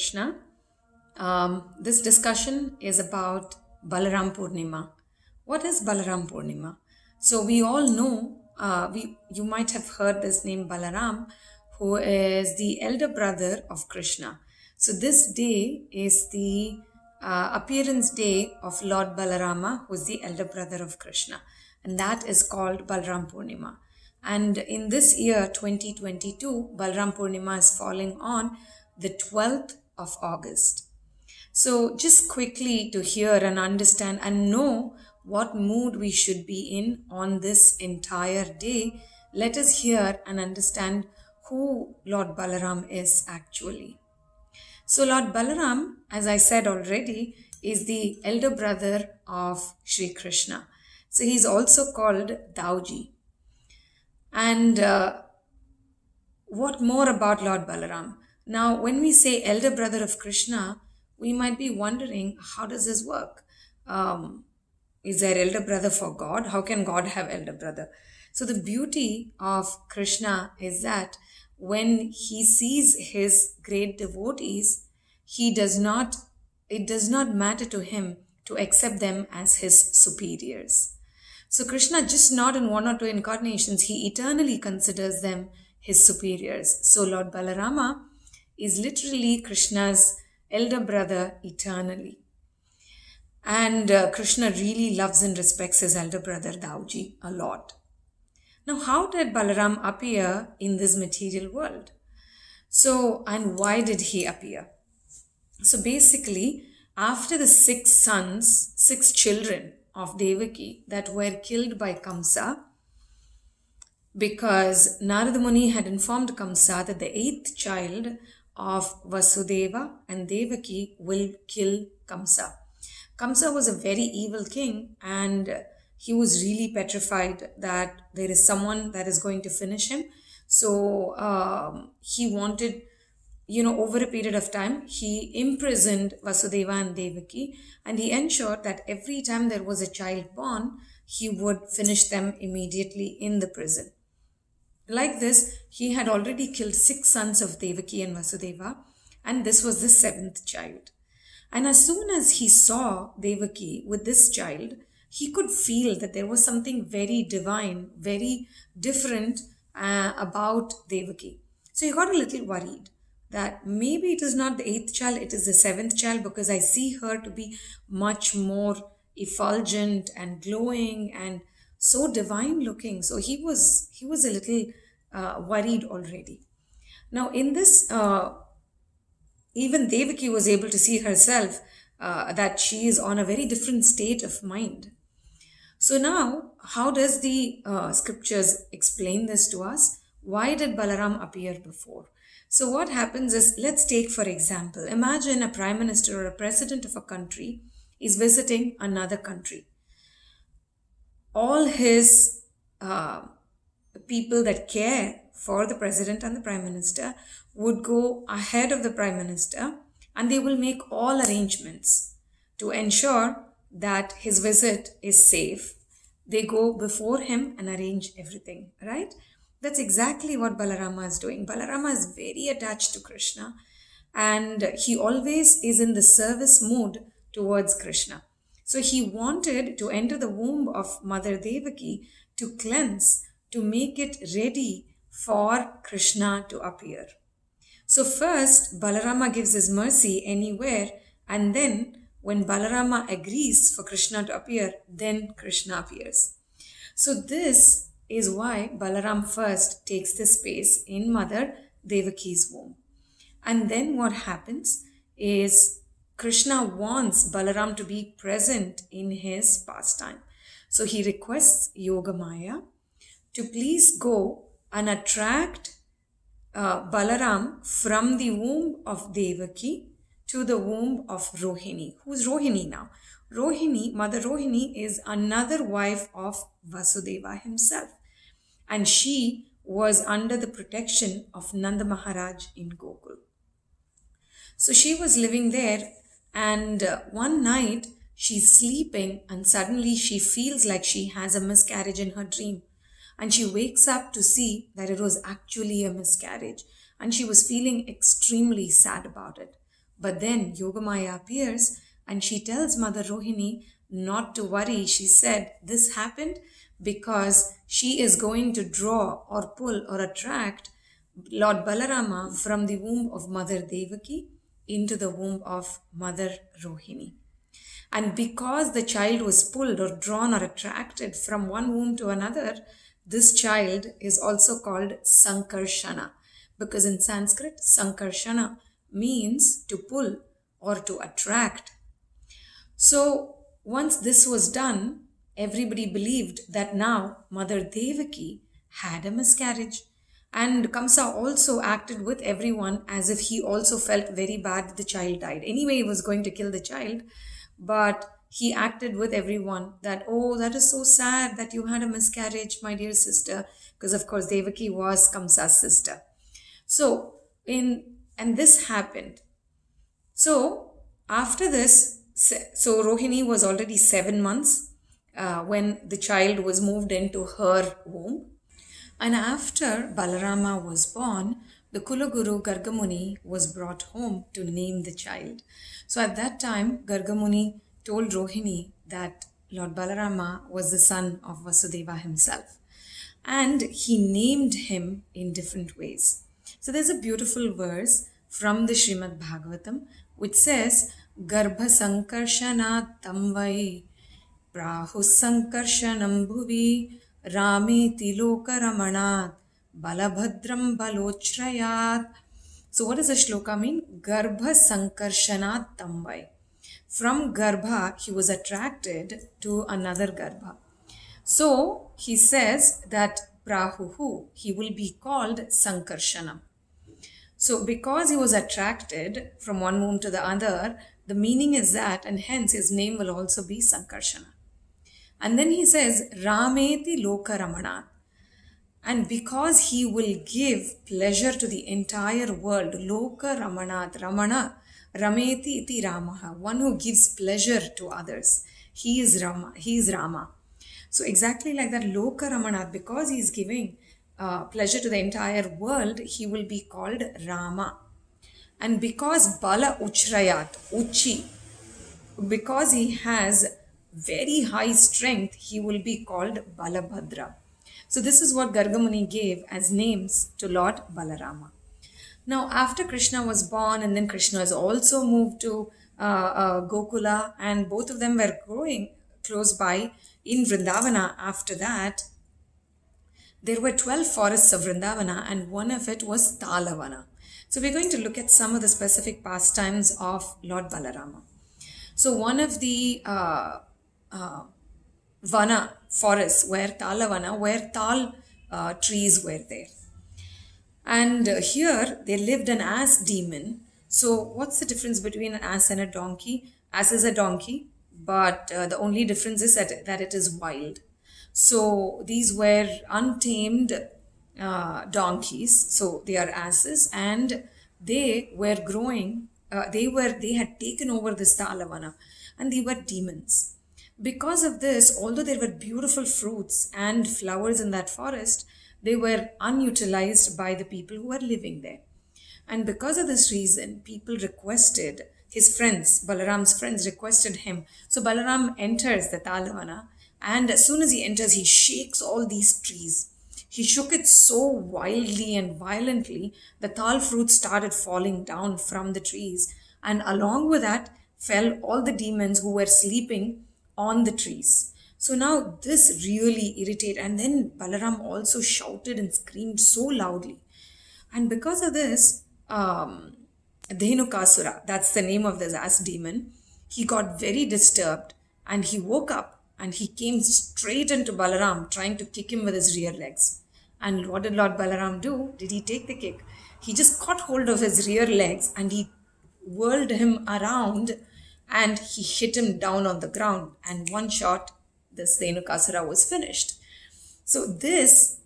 Krishna. This discussion is about Balarāma Pūrṇimā. What is Balarāma Pūrṇimā? So we all know, you might have heard this name Balarāma, who is the elder brother of Krishna. So this day is the appearance day of Lord Balarāma, who is the elder brother of Krishna. And that is called Balarāma Pūrṇimā. And in this year, 2022, Balarāma Pūrṇimā is falling on the 12th of August. So just quickly to hear and understand and know what mood we should be in on this entire day, let us hear and understand who Lord Balarāma is actually. So Lord Balarāma, as I said already, is the elder brother of Sri Krishna. So he's also called Dauji. And what more about Lord Balarāma? Now, when we say elder brother of Krishna, we might be wondering, how does this work? Is there elder brother for God? How can God have elder brother? So the beauty of Krishna is that when he sees his great devotees, it does not matter to him to accept them as his superiors. So Krishna, just not in one or two incarnations, he eternally considers them his superiors. So Lord Balarāma is literally Krishna's elder brother eternally. And Krishna really loves and respects his elder brother Dauji a lot. Now, how did Balarāma appear in this material world? So, and why did he appear? So basically, after the six children of Devaki that were killed by Kamsa, because Narada Muni had informed Kamsa that the eighth child of Vasudeva and Devaki will kill Kamsa. Kamsa was a very evil king and he was really petrified that there is someone that is going to finish him. So he wanted, over a period of time, he imprisoned Vasudeva and Devaki, and he ensured that every time there was a child born, he would finish them immediately in the prison. Like this, he had already killed 6 sons of Devaki and Vasudeva, and this was the 7th child. And as soon as he saw Devaki with this child, he could feel that there was something very divine, very different about Devaki. So he got a little worried that maybe it is not the 8th child, it is the 7th child, because I see her to be much more effulgent and glowing and so divine looking. So he was a little worried already. Now in this, even Devaki was able to see herself that she is on a very different state of mind. So now, how does the scriptures explain this to us? Why did Balarāma appear before? So what happens is, let's take for example, imagine a prime minister or a president of a country is visiting another country. All his people that care for the president and the prime minister would go ahead of the prime minister and they will make all arrangements to ensure that his visit is safe. They go before him and arrange everything, right? That's exactly what Balarāma is doing. Balarāma is very attached to Krishna and he always is in the service mood towards Krishna. So he wanted to enter the womb of Mother Devaki to cleanse, to make it ready for Krishna to appear. So first, Balarāma gives his mercy anywhere, and then when Balarāma agrees for Krishna to appear, then Krishna appears. So this is why Balarāma first takes the space in Mother Devaki's womb. And then what happens is Krishna wants Balarāma to be present in his pastime. So he requests Yogamaya to please go and attract Balarāma from the womb of Devaki to the womb of Rohini. Who's Rohini now? Rohini, Mother Rohini, is another wife of Vasudeva himself. And she was under the protection of Nanda Maharaj in Gokul. So she was living there, and one night she's sleeping and suddenly she feels like she has a miscarriage in her dream. And she wakes up to see that it was actually a miscarriage. And she was feeling extremely sad about it. But then Yogamaya appears and she tells Mother Rohini not to worry. She said this happened because she is going to draw or pull or attract Lord Balarāma from the womb of Mother Devaki into the womb of Mother Rohini. And because the child was pulled or drawn or attracted from one womb to another, this child is also called Sankarshana. Because in Sanskrit, Sankarshana means to pull or to attract. So once this was done, everybody believed that now Mother Devaki had a miscarriage. And Kamsa also acted with everyone as if he also felt very bad that the child died. Anyway, he was going to kill the child, but he acted with everyone that, oh, that is so sad that you had a miscarriage, my dear sister, because of course Devaki was Kamsa's sister. And this happened. So after this, so Rohini was already 7 months when the child was moved into her womb. And after Balarāma was born, the Kulaguru Gargamuni was brought home to name the child. So at that time, Gargamuni told Rohini that Lord Balarāma was the son of Vasudeva himself. And he named him in different ways. So there's a beautiful verse from the Srimad Bhagavatam which says, Garbha Sankarshana Tamvai Prahu Sankarshanam Bhuvi Rameti Lokaramanat Balabhadram Balochrayat. So what does the shloka mean? Garbha Sankarshana Tamvai. From Garbha, he was attracted to another Garbha. So he says that Prahuhu, he will be called Sankarshanam. So because he was attracted from one womb to the other, the meaning is that, and hence his name will also be Sankarshana. And then he says, Rameti Lokaramanat. And because he will give pleasure to the entire world, Loka Ramanat, Ramana, Rameti iti Ramaha, one who gives pleasure to others. He is Rama. So exactly like that, Loka Ramanat, because he is giving pleasure to the entire world, he will be called Rama. And because Bala Uchrayat, Uchi, because he has very high strength, he will be called Balabhadra. So this is what Gargamuni gave as names to Lord Balarāma. Now after Krishna was born, and then Krishna has also moved to Gokula, and both of them were growing close by in Vrindavana. After that, there were 12 forests of Vrindavana, and one of it was Talavana. So we're going to look at some of the specific pastimes of Lord Balarāma. So one of the Vana forests were Talavana, where tal trees were there. And here they lived an ass demon. So what's the difference between an ass and a donkey? Ass is a donkey, but the only difference is that it is wild. So these were untamed donkeys. So they are asses, and they were growing. They had taken over this Talavana, and they were demons. Because of this, although there were beautiful fruits and flowers in that forest, they were unutilized by the people who were living there. And because of this reason, people requested, his friends, Balaram's friends requested him. So Balaram enters the Talavana, and as soon as he enters, he shakes all these trees. He shook it so wildly and violently, the tal fruits started falling down from the trees. And along with that fell all the demons who were sleeping on the trees. So now this really irritated, and then Balaram also shouted and screamed so loudly. And because of this, Dhenukasura, that's the name of this ass demon, he got very disturbed, and he woke up and he came straight into Balaram, trying to kick him with his rear legs. And what did Lord Balaram do? Did he take the kick? He just caught hold of his rear legs and he whirled him around, and he hit him down on the ground. And one shot, this Dhenukasura was finished. So this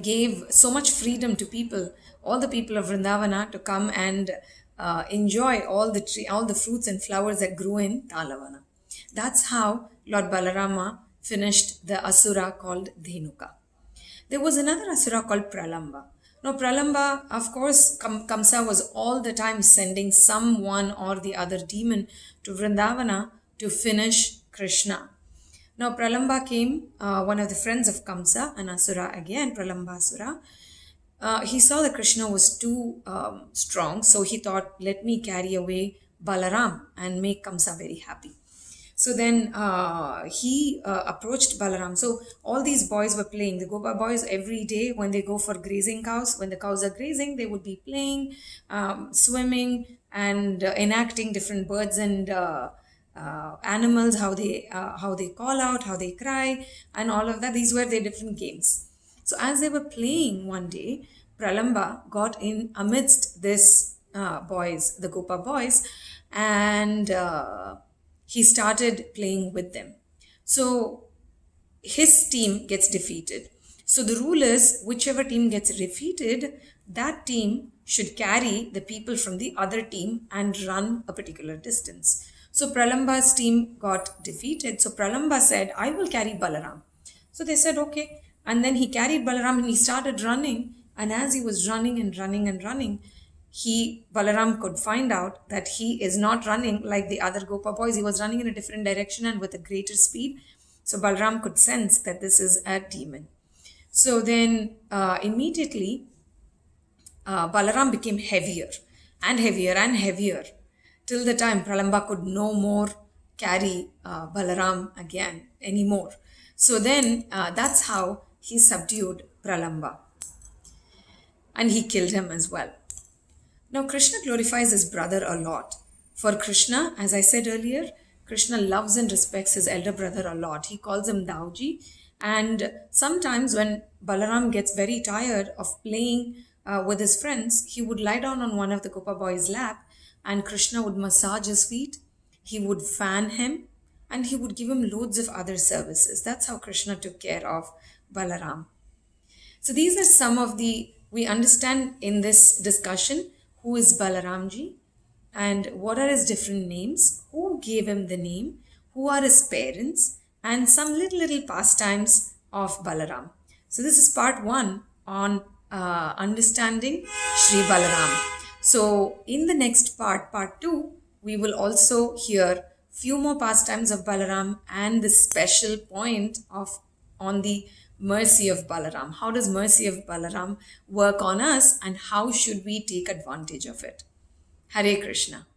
gave so much freedom to people, all the people of Vrindavana, to come and enjoy all the fruits and flowers that grew in Talavana. That's how Lord Balarāma finished the asura called Dhenuka. There was another asura called Pralamba. Now, Pralamba, of course, Kamsa was all the time sending someone or the other demon to Vrindavana to finish Krishna. Now, Pralamba came, one of the friends of Kamsa, an Asura again, Pralambasura. He saw that Krishna was too strong, so he thought, let me carry away Balaram and make Kamsa very happy. So then he approached Balaram. So all these boys were playing. The Gopa boys, every day when they go for grazing cows, when the cows are grazing, they would be playing, swimming, and enacting different birds and animals, how they call out, how they cry, and all of that. These were their different games. So as they were playing one day, Pralamba got in amidst this boys, the Gopa boys, and he started playing with them. So his team gets defeated. So the rule is whichever team gets defeated, that team should carry the people from the other team and run a particular distance. So Pralamba's team got defeated. So Pralamba said, I will carry Balaram. So they said, okay. And then he carried Balaram and he started running. And as he was running and running and running, Balaram could find out that he is not running like the other Gopa boys. He was running in a different direction and with a greater speed. So Balaram could sense that this is a demon. So then immediately Balaram became heavier and heavier and heavier till the time Pralamba could no more carry Balaram again anymore. So then that's how he subdued Pralamba and he killed him as well. Now, Krishna glorifies his brother a lot. For Krishna, as I said earlier, Krishna loves and respects his elder brother a lot. He calls him Dauji. And sometimes when Balaram gets very tired of playing with his friends, he would lie down on one of the Gopa boys' lap and Krishna would massage his feet. He would fan him and he would give him loads of other services. That's how Krishna took care of Balaram. So these are some of we understand in this discussion who is Balaramji and what are his different names, who gave him the name, who are his parents, and some little pastimes of Balaram. So this is part 1 on understanding Sri Balaram. So in the next part 2, we will also hear few more pastimes of Balaram and the special point on the mercy of Balaram. How does mercy of Balaram work on us and how should we take advantage of it? Hare Krishna.